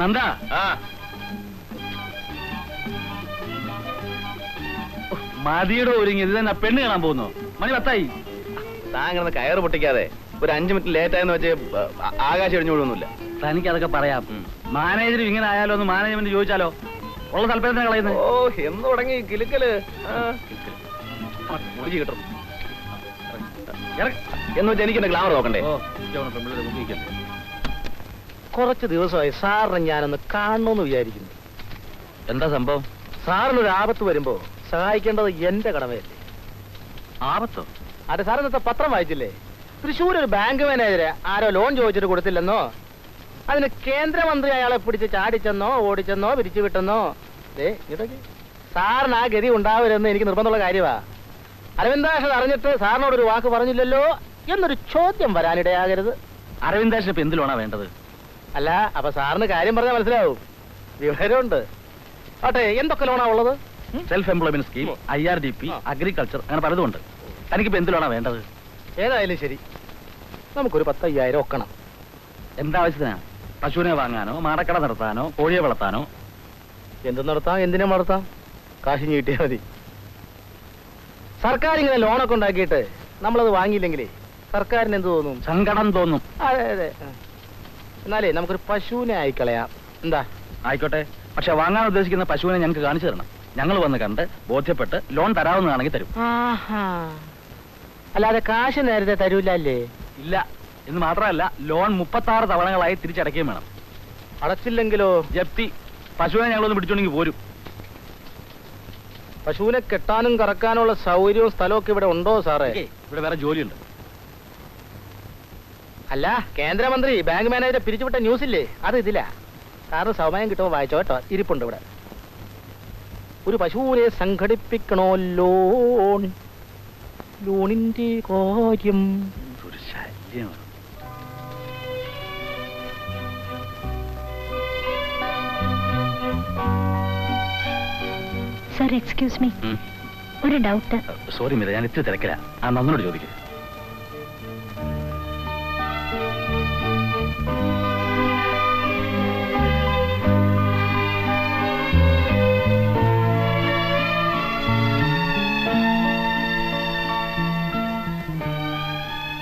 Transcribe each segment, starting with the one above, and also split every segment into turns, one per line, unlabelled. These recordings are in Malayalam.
നന്ദ മതിയുടെ ഒരുങ്ങി ഇത് തന്നെ പെണ്ണ് കാണാൻ പോകുന്നു. മണി 10
താങ്കൾ കയറ് പൊട്ടിക്കാതെ ഒരു 5 മിനിറ്റ് ലേറ്റ് ആയെന്ന് വെച്ച് ആകാശം ഇടിഞ്ഞു വിടുന്നില്ല.
തനിക്ക് അതൊക്കെ പറയാം. മാനേജർ ഇങ്ങനെ ആയാലോ ഒന്ന് മാനേജ്മെന്റ് ചോദിച്ചാലോ? ഉള്ള താല്പര്യത്തിന് കളയുന്നത്.
ഓ എന്ന് തുടങ്ങി കിലുക്കല് മുടിച്ച് കിട്ടും എന്ന് വെച്ചാൽ എനിക്ക് എന്റെ ഗ്ലാമർ നോക്കണ്ടേ?
കുറച്ച് ദിവസമായി സാറിനെ ഞാനൊന്ന് കാണണമെന്ന് വിചാരിക്കുന്നു.
എന്താ സംഭവം?
സാറിനൊരു ആപത്ത് വരുമ്പോ സഹായിക്കേണ്ടത് എന്റെ കടമയല്ലേ?
ആപത്തോ?
അതെ, സാർ ഇന്നത്തെ പത്രം വായിച്ചില്ലേ? തൃശ്ശൂർ ഒരു ബാങ്ക് മാനേജരെ ആരോ ലോൺ ചോദിച്ചിട്ട് കൊടുത്തില്ലെന്നോ, അതിന് കേന്ദ്രമന്ത്രി അയാളെ പിടിച്ച് ചാടിച്ചെന്നോ ഓടിച്ചെന്നോ പിരിച്ചു വിട്ടെന്നോ. ഇതൊക്കെ സാറിന് ആ ഗതി ഉണ്ടാവരുതെന്ന് എനിക്ക് നിർബന്ധമുള്ള കാര്യമാ. അരവിന്ദാക്ഷൻ അറിഞ്ഞിട്ട് സാറിനോടൊരു വാക്ക് പറഞ്ഞില്ലല്ലോ എന്നൊരു ചോദ്യം വരാനിടയാകരുത്.
അരവിന്ദാക്ഷൻ ഇപ്പൊ എന്ത് ലോണാ വേണ്ടത്?
അല്ല, അപ്പൊ സാറിന് കാര്യം പറഞ്ഞാൽ മനസ്സിലാവും. വിവരമുണ്ട്. ആട്ടെ, എന്തൊക്കെ ലോണാ ഉള്ളത്?
Self employment scheme, IRDP, agriculture, അങ്ങനെ പലതും ഉണ്ട്. തനിക്കിപ്പോ എന്ത് ലോണാ വേണ്ടത്?
ഏതായാലും ശരി, നമുക്കൊരു 10,000 ഒക്കണം.
എന്താവശ്യത്തിനാ? പശുവിനെ വാങ്ങാനോ, മാടക്കട നടത്താനോ, കോഴിയെ വളർത്താനോ?
എന്ത് നടത്താം, എന്തിനും വളർത്താം, കാശ് കിട്ടിയാൽ മതി. സർക്കാർ ഇങ്ങനെ ലോണൊക്കെ ഉണ്ടാക്കിയിട്ട് നമ്മളത് വാങ്ങിയില്ലെങ്കിലേ സർക്കാരിന് എന്ത് തോന്നും?
സങ്കടം തോന്നും.
അതെ അതെ. എന്നാലേ നമുക്കൊരു പശുവിനെ ആയിക്കളയാം. എന്താ?
ആയിക്കോട്ടെ. പക്ഷെ വാങ്ങാൻ ഉദ്ദേശിക്കുന്ന പശുവിനെ ഞങ്ങൾക്ക് കാണിച്ചു തരണം. ഞങ്ങൾ വന്ന് കണ്ട് ബോധ്യപ്പെട്ട് ലോൺ തരാവുന്നതാണെങ്കിൽ തരും.
അല്ലാതെ കാശ് നേരത്തെ തരൂല്ലേ?
ഇല്ല. എന്ന് മാത്രമല്ല, ലോൺ 36 തവണകളായി തിരിച്ചടയ്ക്കുകയും വേണം.
അടച്ചില്ലെങ്കിലോ?
ജപ്തി. പശുവിനെ ഞങ്ങളൊന്ന് പിടിച്ചോണ്ടെങ്കിൽ പോരും.
പശുവിനെ കെട്ടാനും കറക്കാനുള്ള സൗകര്യവും സ്ഥലമൊക്കെ ഇവിടെ ഉണ്ടോ സാറേ?
ഇവിടെ വേറെ ജോലിയുണ്ട്.
അല്ല, കേന്ദ്രമന്ത്രി ബാങ്ക് മാനേജറെ പിരിച്ചുവിട്ട ന്യൂസ് ഇല്ലേ, അത് ഇതില്ല. സാറിന് സമയം കിട്ടുമ്പോൾ വായിച്ചോ കേട്ടോ, ഇരിപ്പുണ്ട് ഇവിടെ. ഒരു പശുവിനെ സംഘടിപ്പിക്കണോ ലോണിന്റെ കാര്യം?
ഒരു ശല്യമാണ്.
സർ, എക്സ്ക്യൂസ് മീ, ഒരു ഡൗട്ട്.
സോറി മിത, ഞാൻ ഇത്തിരി തിരക്കില്ല. ആ നന്നോട് ചോദിക്കും.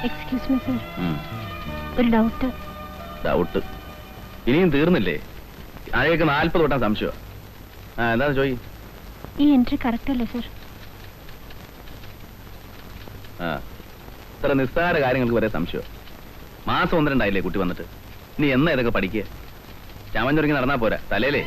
എക്സ്ക്യൂസ് മീ സർ, ഒരു ഡൗട്ട്.
ഡൗട്ട് ഇനിയും തീർന്നില്ലേ? ആരെയൊക്കെ 40 തൊട്ടാ സംശയം. എന്താന്ന് ചോയി.
ഈ എൻട്രി കറക്റ്റ് അല്ലേ സർ?
ഇത്ര നിസ്സാര കാര്യങ്ങൾക്ക് വരെ സംശയം. മാസം 1-2 ആയില്ലേ കുട്ടി വന്നിട്ട്. ഇനി എന്നാ ഇതൊക്കെ പഠിക്കുക? ചമഞ്ഞൊരുങ്ങി നടന്നാ പോരാ, തലേലേ